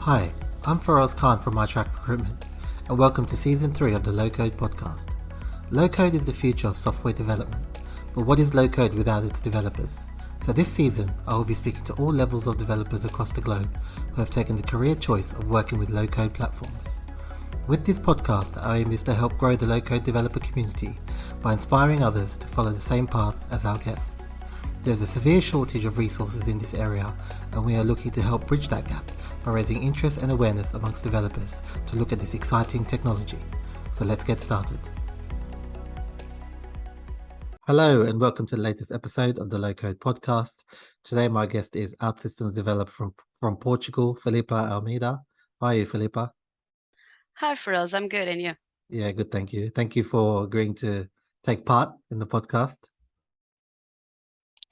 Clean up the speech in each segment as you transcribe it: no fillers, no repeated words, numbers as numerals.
Hi, I'm Faraz Khan from MyTrack Recruitment, and welcome to Season 3 of the Low Code podcast. Low Code is the future of software development, but what is low code without its developers? So this season, I will be speaking to all levels of developers across the globe who have taken the career choice of working with low code platforms. With this podcast, our aim is to help grow the low code developer community by inspiring others to follow the same path as our guests. There is a severe shortage of resources in this area, and we are looking to help bridge that gap by raising interest and awareness amongst developers to look at this exciting technology. So let's get started. Hello and welcome to the latest episode of the Low Code podcast. Today my guest is OutSystems Developer from Portugal, Felipa Almeida. How are you, Felipa? Hi, Faraz. I'm good, and you? Yeah, good, thank you. Thank you for agreeing to take part in the podcast.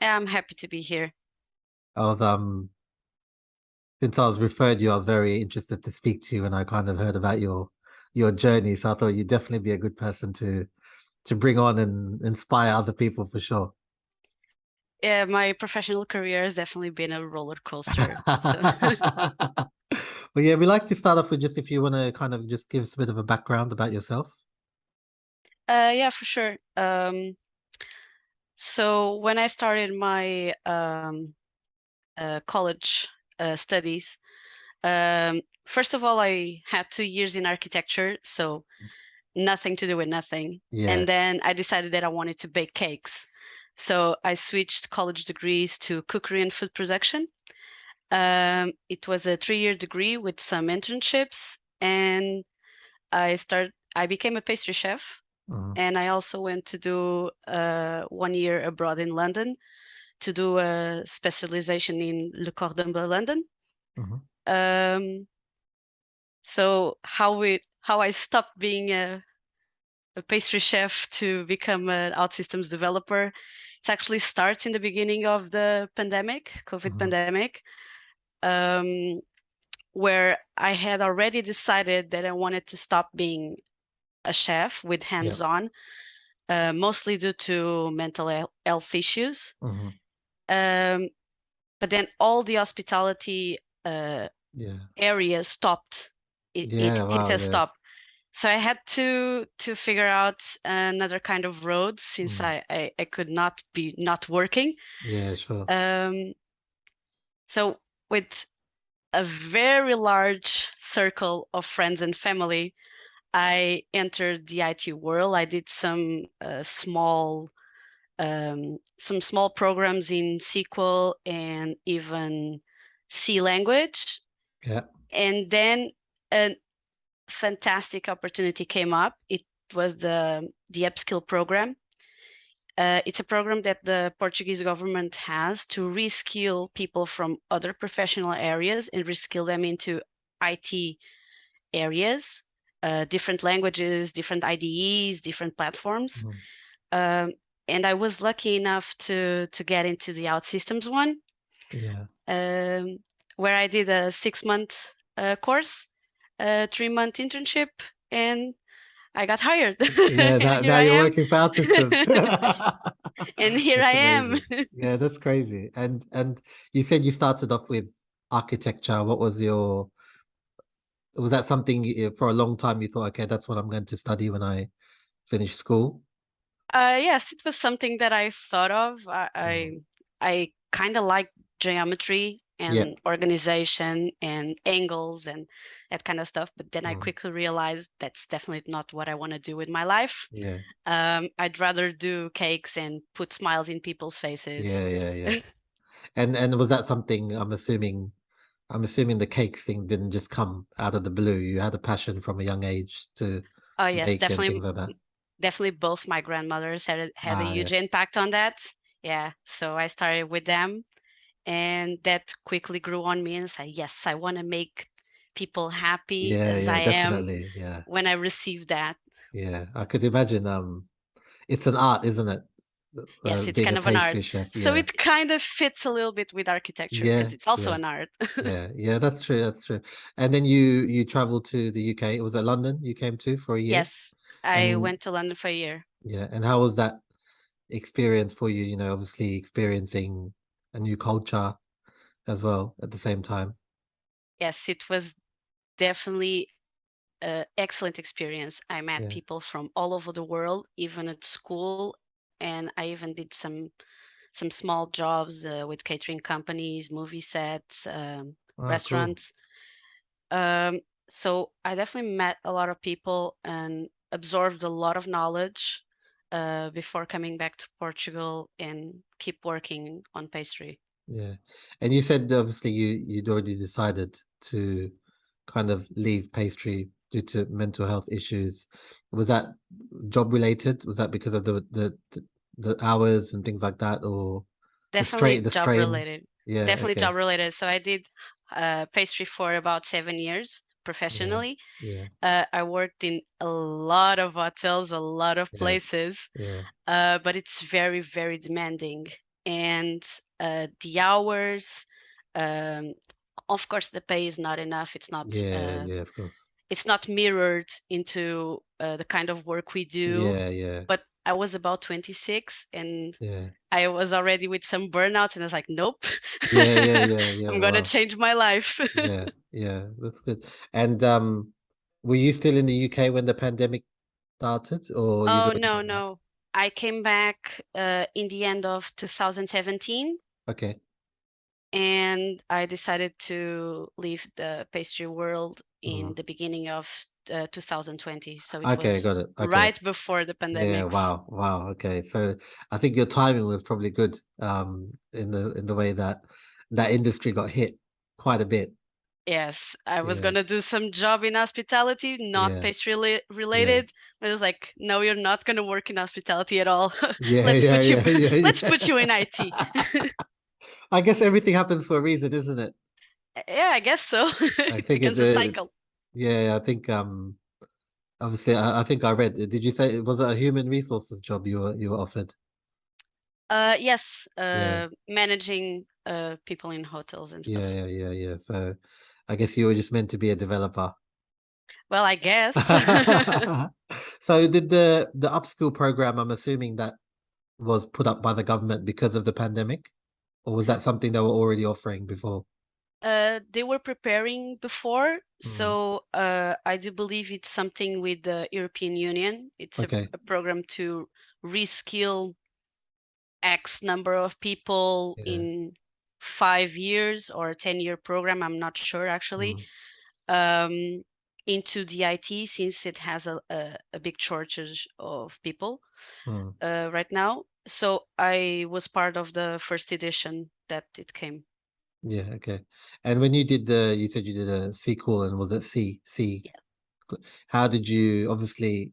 I'm happy to be here. I was since I was referred you, I was very interested to speak to you, and I kind of heard about your journey. So I thought you'd definitely be a good person to bring on and inspire other people for sure. Yeah, my professional career has definitely been a roller coaster. So. Well, yeah, we like to start off with just if you want to kind of just give us a bit of a background about yourself. Yeah, for sure. So when I started my college studies, first of all, I had 2 years in architecture, so nothing to do with nothing. Yeah. And then I decided that I wanted to bake cakes. So I switched college degrees to cookery and food production. It was a 3-year degree with some internships, and I became a pastry chef. And I also went to do 1 year abroad in London to do a specialization in Le Cordon Bleu London. So how I stopped being a pastry chef to become an OutSystems developer, it actually starts in the beginning of the COVID pandemic, where I had already decided that I wanted to stop being a chef with hands-on, mostly due to mental health issues. But then all the hospitality areas stopped. It has stopped. So I had to figure out another kind of road since I could not be not working. Yeah, sure. So with a very large circle of friends and family, I entered the IT world. I did some small programs in SQL and even C language. Yeah. And then a fantastic opportunity came up. It was the Upscale Program. It's a program that the Portuguese government has to reskill people from other professional areas and reskill them into IT areas, different languages, different IDEs, different platforms. And I was lucky enough to get into the OutSystems one, where I did a 6-month course, a 3-month internship, and I got hired. Yeah, now you're working for OutSystems. And here I am. Yeah, that's crazy. And you said you started off with architecture. What was was that something for a long time you thought, okay, that's what I'm going to study when I finish school? Yes, it was something that I thought of. I kind of like geometry and organization and angles and that kind of stuff. But then I quickly realized that's definitely not what I want to do with my life. Yeah. I'd rather do cakes and put smiles in people's faces. Yeah. And was that something, I'm assuming the cake thing didn't just come out of the blue. You had a passion from a young age to yes, bake and things like that. Definitely both my grandmothers had a huge impact on that. Yeah, so I started with them, and that quickly grew on me, and I said, yes, I want to make people happy as I definitely. am when I receive that. Yeah, I could imagine. It's an art, isn't it? Yes, it's Being kind a of an art. pastry chef. So it kind of fits a little bit with architecture because it's also an art. Yeah, that's true. And then you traveled to the UK. Was it London you came to for a year? Yes, I went to London for a year. Yeah, and how was that experience for you? You know, obviously experiencing a new culture as well at the same time. Yes, it was definitely excellent experience. I met Yeah. people from all over the world, even at school, and I even did some small jobs with catering companies, movie sets, Ah, cool. restaurants. Um, so I definitely met a lot of people and absorbed a lot of knowledge before coming back to Portugal and keep working on pastry. Yeah. And you said obviously you'd already decided to kind of leave pastry due to mental health issues. Was that job related? Was that because of the hours and things like that, or Definitely the job strain? related. Yeah, Definitely okay. job related. So I did pastry for about 7 years Yeah, professionally. yeah, I worked in a lot of hotels, a lot of yeah, places, yeah, but it's very, very demanding. And the hours, um, of course, the pay is not enough. yeah, yeah, of course. It's not mirrored into the kind of work we do. Yeah, yeah, But I was about 26 and yeah. I was already with some burnouts, and I was like, nope, Yeah, yeah, yeah, yeah. I'm gonna Wow. change my life. Yeah, yeah, that's good. And were you still in the UK when the pandemic started, or you'd Oh, already no, gone back? no. I came back in the end of 2017, Okay. and I decided to leave the pastry world in Mm. the beginning of 2020. So it Okay, was got it. Okay. right before the Yeah, pandemics. wow, wow. Okay. So I think your timing was probably good, in the way that that industry got hit quite a bit. Yes, I was Yeah, gonna do some job in hospitality, not yeah, pastry yeah. related. But it was like, no, you're not gonna work in hospitality at all. Yeah, Let's yeah, put you, yeah, yeah, let's put you in yeah. IT. I guess everything happens for a reason, isn't it? Yeah, I guess so. I It think becomes a cycle. yeah, I think obviously I think I read, did you say was it a human resources job you were offered? Yes, Yeah. managing people in hotels and Yeah, stuff. yeah, yeah, yeah. So I guess you were just meant to be a developer. Well, I guess. So did the upskill program, I'm assuming that was put up by the government because of the pandemic, or was that something they were already offering before? They were preparing before, Mm, so I do believe it's something with the European Union. It's okay. a program to reskill X number of people Yeah. in 5 years or a 10-year program. I'm not sure actually. Mm, Um, into the IT since it has a big shortage of people mm. right now. So I was part of the first edition that it came. Yeah, okay. And when you did you said you did a sequel, and was it C? Yeah. How did you, obviously,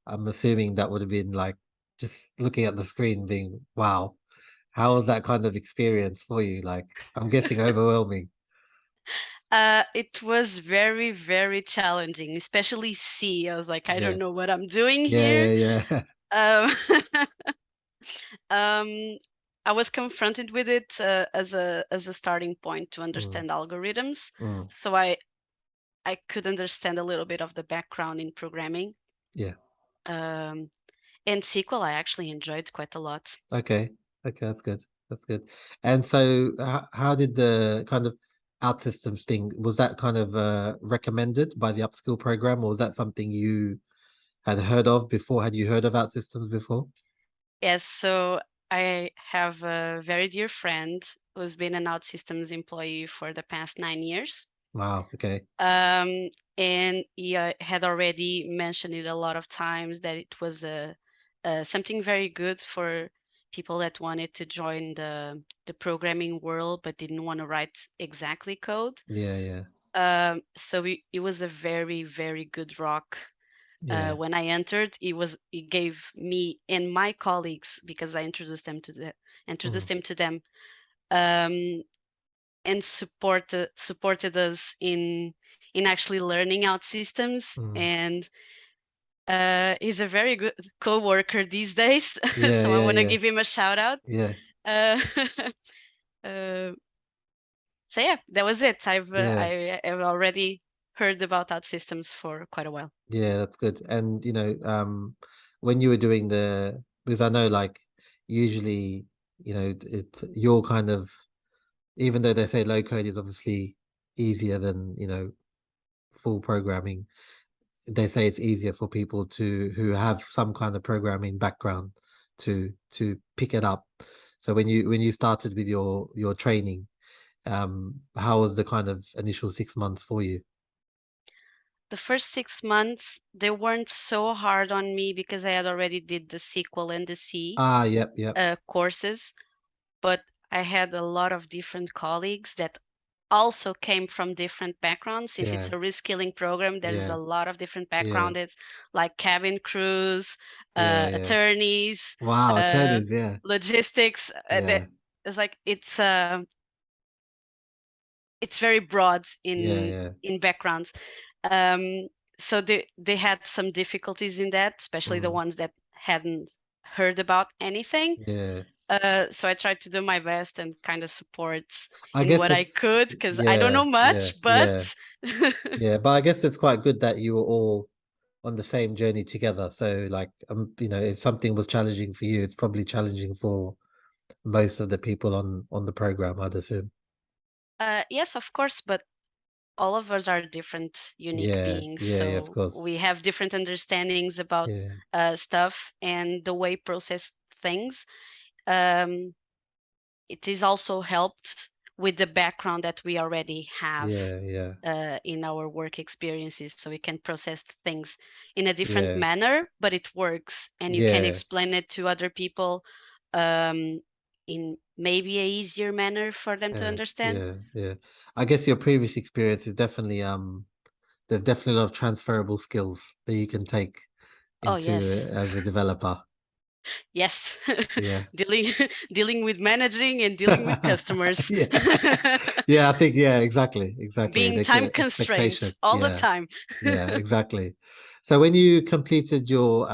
I'm assuming that would have been like just looking at the screen being, wow. How was that kind of experience for you? Like, I'm guessing overwhelming. It was very, very challenging, especially C. I was like, I Yeah. don't know what I'm doing Yeah, here. yeah, yeah. Um, um, I was confronted with it as a starting point to Mm, understand algorithms. mm, So I could understand a little bit of the background in programming. yeah. Um, and SQL, I actually enjoyed quite a lot. Okay. Okay, that's good. That's good. And so how did the kind of OutSystems thing, was that kind of recommended by the upskill program, or was that something you had heard of before? Had you heard of OutSystems before? Yes, so I have a very dear friend who's been an OutSystems employee for the past 9 years. Wow. Okay. Um, and he had already mentioned it a lot of times that it was something very good for people that wanted to join the programming world but didn't want to write exactly code. Yeah, yeah, So it was a very, very good rock. yeah. When I entered, it gave me and my colleagues, because I Mm, introduced him to them, um, and supported us in actually learning out systems. mm. And he's a very good co-worker these days, Yeah, so I yeah, want to yeah, give him a shout out. yeah, Uh, uh, so yeah, that was it. yeah. I've already heard about OutSystems for quite a while. Yeah, that's good. And when you were doing because I know like usually, you're kind of, even though they say low code is obviously easier than, full programming, they say it's easier for people who have some kind of programming background to pick it up. So when you started with your training, how was the kind of initial 6 months for you? The first 6 months, they weren't so hard on me because I had already did the SQL and the C Yep. courses, but I had a lot of different colleagues that also came from different backgrounds. Since it's Yeah, a reskilling program, there's yeah, a lot of different yeah, backgrounds. It's like cabin crews, yeah. attorneys, Wow, uh, attorneys, yeah, logistics. That yeah, it's like it's very broad yeah, in yeah, backgrounds. Um, so they had some difficulties in that, especially the mm, ones that hadn't heard about anything. yeah. So I tried to do my best and kind of support I in guess what I it's could because I don't yeah, know yeah, much, but yeah, yeah. But I guess it's quite good that you were all on the same journey together. So like, if something was challenging for you, it's probably challenging for most of the people on the program, I'd assume. yes, of course, but all of us are different, unique Yeah, beings. yeah, yeah, of So course. we have different understandings about Yeah, stuff and the way process things. Um, it is also helped with the background that we already have yeah, yeah, in our work experiences, so we can process things in a different yeah, manner, but it works, and you can yeah, explain it to other people um, in maybe a easier manner for them to yeah, understand. yeah, yeah. I guess your previous experience is definitely there's definitely a lot of transferable skills that you can take Oh into yes, as a developer. yes, Yeah. dealing dealing with managing and dealing with customers, Yeah. Yeah, I think yeah, exactly. being The time constraints expectation. all the Yeah. time. Yeah, exactly. So when you completed your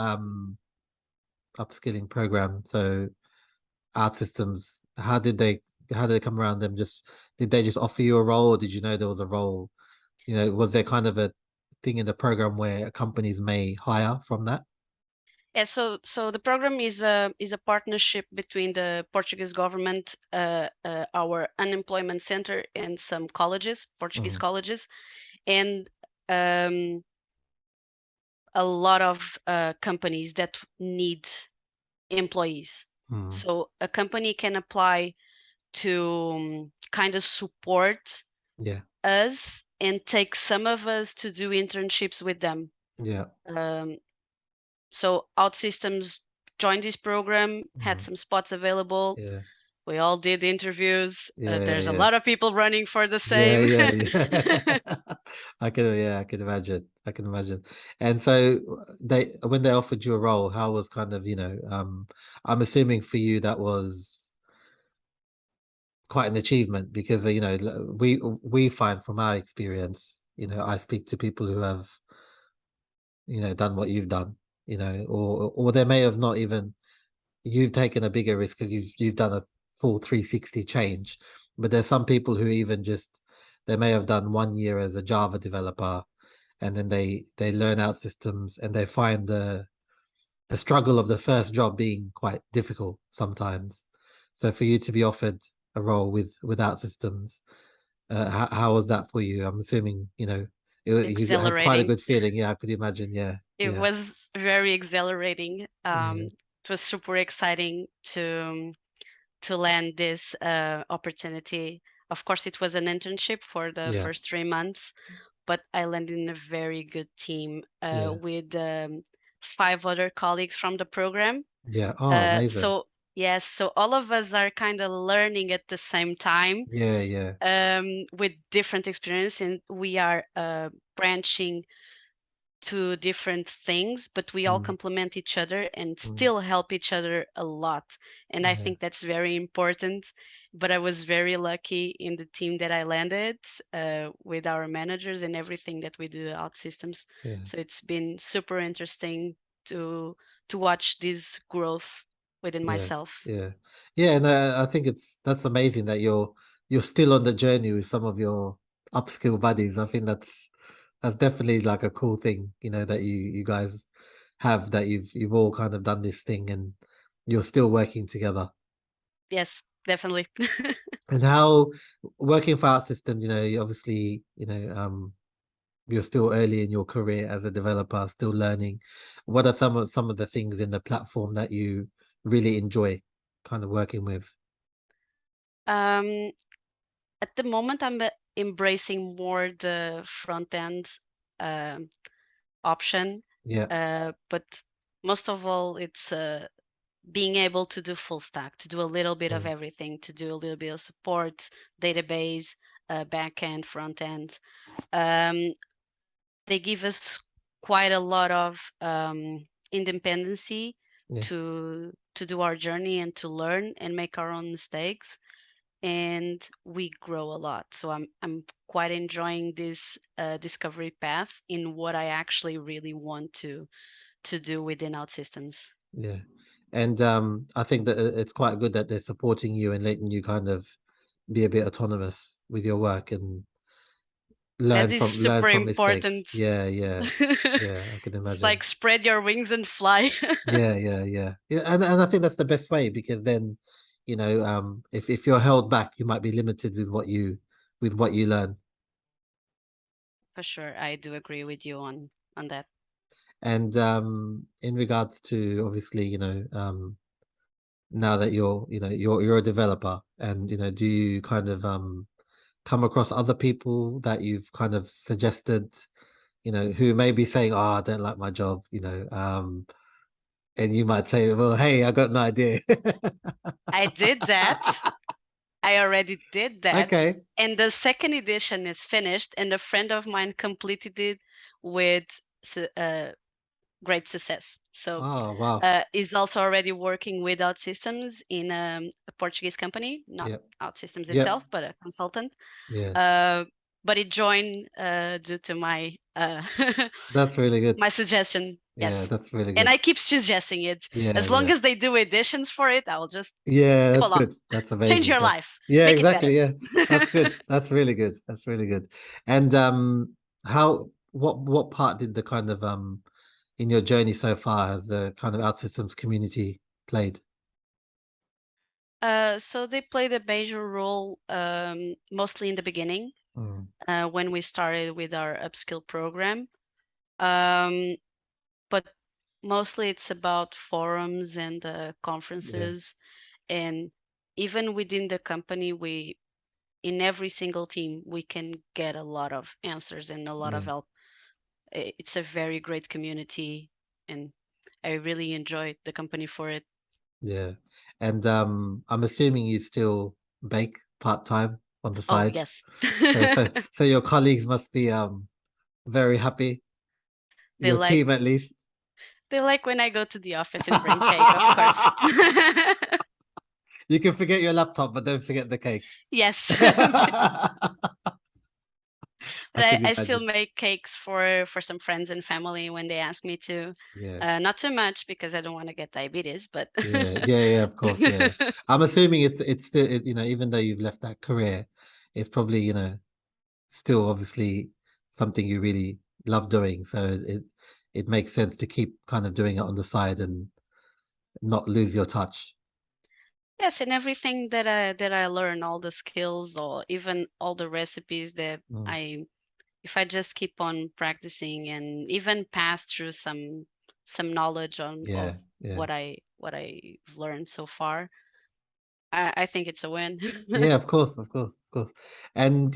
upskilling program, so OutSystems, how did they come around them? Did they just offer you a role, or did you know there was a role? Was there kind of a thing in the program where companies may hire from that? Yeah, so the program is a partnership between the Portuguese government, our unemployment center, and some colleges, Portuguese Mm, colleges, and um, a lot of companies that need employees. mm, So a company can apply to kind of support yeah, us and take some of us to do internships with them. yeah, Um, so OutSystems joined this program, had mm, some spots available. yeah, We all did interviews. yeah, There's a yeah. lot of people running for the Yeah, same. yeah, yeah. I can imagine. I can imagine. And so when they offered you a role, how was kind of, I'm assuming for you that was quite an achievement because, we find from our experience, I speak to people who have, done what you've done, or they may have not even you've taken a bigger risk because you've done a full 360 change. But there's some people who even just they may have done 1 year as a Java developer, and then they learn out systems and they find the struggle of the first job being quite difficult sometimes. So for you to be offered a role without systems, how was that for you? I'm assuming you had quite a Exhilarating. good feeling. Yeah, I could imagine. Yeah, It yeah, was very exhilarating. yeah, It was super exciting to land this opportunity. Of course, it was an internship for the yeah, first 3 months, but I landed in a very good team yeah, with 5 other colleagues from the program. yeah. Oh, amazing. So yes, so all of us are kind of learning at the same time Yeah, yeah. with different experience, and we are branching to different things, but we all Mm, complement each other and mm, still help each other a lot. And I yeah. think that's very important. But I was very lucky in the team that I landed with our managers and everything that we do at Systems. Yeah, So it's been super interesting to watch this growth within yeah, myself. yeah, yeah. And I think that's amazing that you're still on the journey with some of your upskill buddies. I think that's definitely like a cool thing, that you guys have that you've all kind of done this thing and you're still working together. Yes, definitely. And how working for OutSystems, you obviously, you're still early in your career as a developer, still learning. What are some of the things in the platform that you really enjoy kind of working with? Um, at the moment, I'm embracing more the front end um, option, Yeah, but most of all, it's being able to do full stack, to do a little bit of mm, everything, to do a little bit of support, database, back end, front end. Um, they give us quite a lot of independency yeah, to do our journey and to learn and make our own mistakes, and we grow a lot. So I'm quite enjoying this discovery path in what I actually really want to do within OutSystems. yeah. And I think that it's quite good that they're supporting you and letting you kind of be a bit autonomous with your work and That is learn super from important. mistakes. Yeah, yeah, yeah. I can It's imagine. like spread your wings and fly. Yeah, yeah, yeah, yeah. And I think that's the best way because then, if you're held back, you might be limited with what you learn. For sure, I do agree with you on that. And in regards to obviously, now that you're a developer, and do you kind of come across other people that you've kind of suggested, who may be saying, "Oh, I don't like my job," and you might say, "Well, hey, I got an idea." I did that. I already did that. Okay. And the second edition is finished, and a friend of mine completed it with great success. So Oh, wow. is also already working with OutSystems in a Portuguese company, not Yep. OutSystems Yep. itself, but a consultant. Yeah. Uh, but it joined due to my That's really good. my suggestion. Yeah, Yes, that's really and good. I keep suggesting it. Yeah, As long yeah. as they do additions for it, I will just Yeah, go that's along. good. That's Change amazing. your life, Yeah, make it better. exactly. Yeah. That's good. That's really good. That's really good. And what part did the kind of in your journey so far has the kind of OutSystems community played? So they played a major role mostly in the beginning Mm, when we started with our upskill program. Um, but mostly it's about forums and yeah, conferences, and even within the company, we in every single team we can get a lot of answers and a lot of yeah, help. It's a very great community, and I really enjoy the company for it. yeah. And I'm assuming you still bake part-time on the Oh side. yes. So your colleagues must be very happy. they Your like team at least. they like when I go to the office and bring cake, of course. You can forget your laptop, but don't forget the cake. Yes. I But could I still imagine. make cakes for some friends and family when they ask me to. Yeah. Not too much because I don't want to get diabetes, but Yeah, yeah, yeah, of course, yeah. I'm assuming it's still even though you've left that career, it's probably, still obviously something you really love doing. So it makes sense to keep kind of doing it on the side and not lose your touch. yes, and everything that I learn, all the skills or even all the recipes that Mm, I if I just keep on practicing and even pass through some knowledge on yeah, of yeah. what I've learned so far, I think it's a win. Yeah, of course, of course, of course. And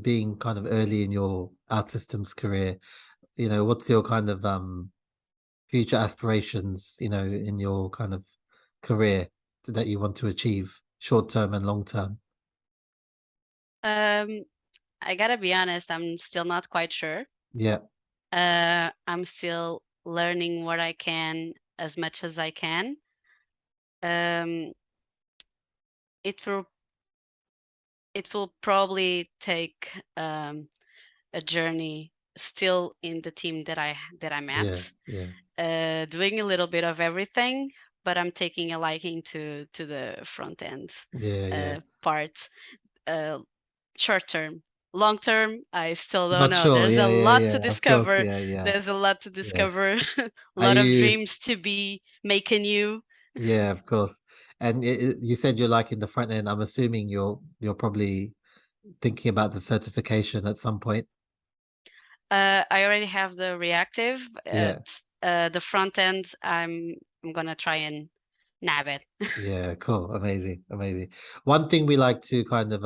being kind of early in your art systems career, what's your kind of future aspirations, in your kind of career that you want to achieve, short term and long term? um, I gotta be honest, I'm still not quite sure. Yeah, I'm still learning what I can as much as I can. Um, it will it will probably take a journey still in the team that I'm yeah, at, yeah, doing a little bit of everything, but I'm taking a liking to the front end yeah, yeah. part. Uh, Short term, long term, I still don't Not know. sure. There's a Yeah, yeah, lot to yeah. Of course. discover. Yeah, yeah, There's a lot to yeah. discover. A Are lot of you? dreams to be making you. Yeah, of course. And you said you're like in the front end. I'm assuming you're probably thinking about the certification at some point? I already have the reactive. Yeah. The front end, I'm gonna try and nab it. Yeah, cool. Amazing. Amazing. One thing we like to kind of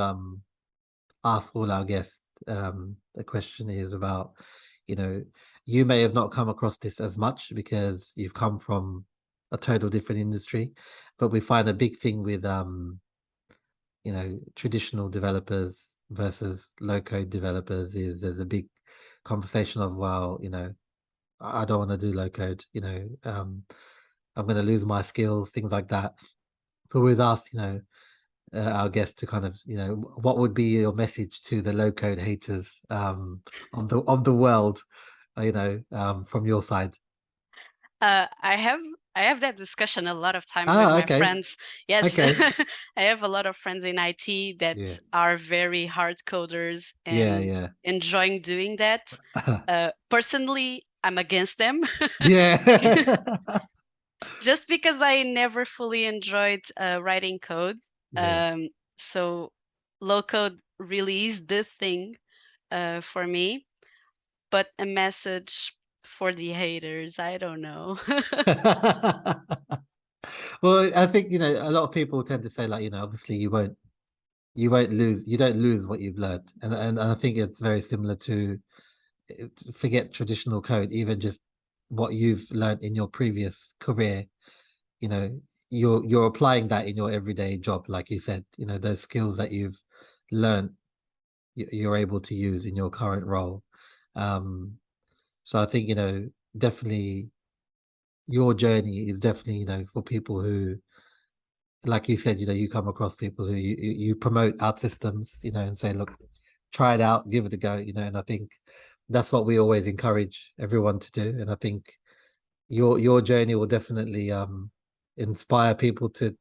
ask all our guests, the question is about, you know, you may have not come across this as much because you've come from a total different industry, but we find a big thing with traditional developers versus low code developers is there's a big conversation of, well, I don't want to do low code, I'm going to lose my skills, things like that. So we always ask, our guests to kind of, what would be your message to the low code haters of the world, from your side? I have that discussion a lot of times with my Okay. friends. Yes, Okay. I have a lot of friends in IT that Yeah. are very hard coders Yeah. and Yeah. enjoying doing that. Personally, I'm against them Yeah. just because I never fully enjoyed writing code. Yeah. So low code really is the thing for me. But a message for the haters, I don't know. Well, I think, a lot of people tend to say, like, obviously you don't lose what you've learned. And I think it's very similar to, forget traditional code, even just what you've learned in your previous career, you know, you're applying that in your everyday job, like you said, those skills that you've learned, you're able to use in your current role. So I think, definitely your journey is definitely, for people who, like you said, you come across people who you promote OutSystems, and say, look, try it out, give it a go, and I think that's what we always encourage everyone to do. And I think your journey will definitely inspire people to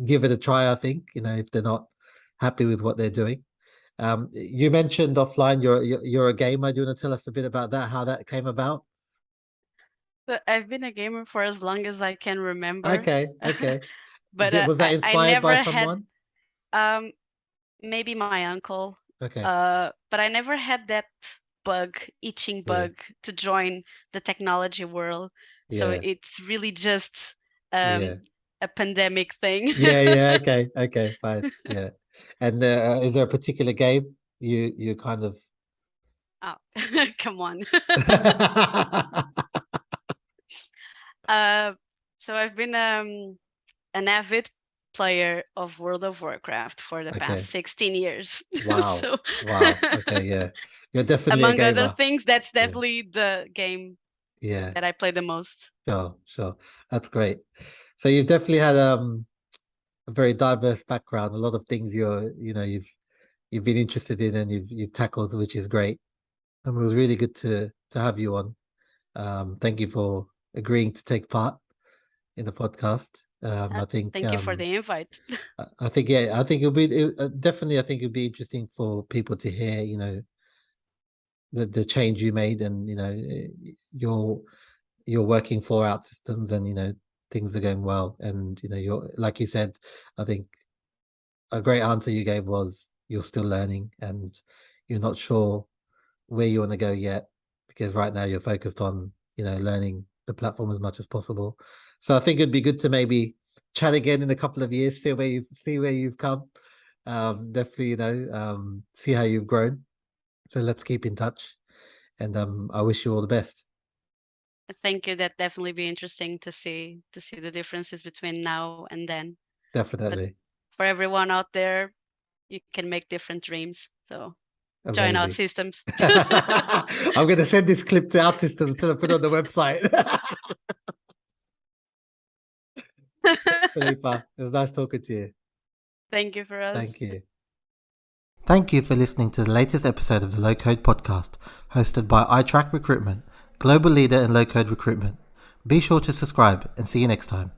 give it a try, I think, if they're not happy with what they're doing. You mentioned offline you're a gamer. Do you want to tell us a bit about that, how that came about? But I've been a gamer for as long as I can remember. Okay, okay. But Was that I inspired by never had someone? um maybe my uncle. Okay. But I never had that itching Yeah. bug to join the technology world. So Yeah. it's really just Yeah. a pandemic thing. Yeah, yeah, okay, okay, fine. Yeah. And is there a particular game you kind of Oh, come on. Uh, so I've been an avid player of World of Warcraft for the past Okay. 16 years. Wow. So Wow. Okay, yeah. You're definitely a among other gamer. things, that's Yeah. definitely the game Yeah. that I play the most. Sure, sure. That's great. So you've definitely had a very diverse background, a lot of things you've been interested in and you've tackled, which is great. And it was really good to have you on. Thank you for agreeing to take part in the podcast. I think Thank you for the invite. I think yeah, I think definitely I think it'll be interesting for people to hear, the change you made and you're working for OutSystems and things are going well and you're like you said, I think a great answer you gave was you're still learning and you're not sure where you want to go yet because right now you're focused on learning the platform as much as possible. So I think it'd be good to maybe chat again in a couple of years, see where you've come. Definitely, see how you've grown. So let's keep in touch, and I wish you all the best. Thank you. That definitely be interesting to see the differences between now and then. But Definitely for everyone out there, you can make different dreams. So join amazing. OutSystems. I'm going to send this clip to OutSystems to put on the website. Filipa, it was nice talking to you. Thank you for us. Thank you. Thank you for listening to the latest episode of the Low Code Podcast, hosted by iTrack Recruitment, global leader in low code recruitment. Be sure to subscribe and see you next time.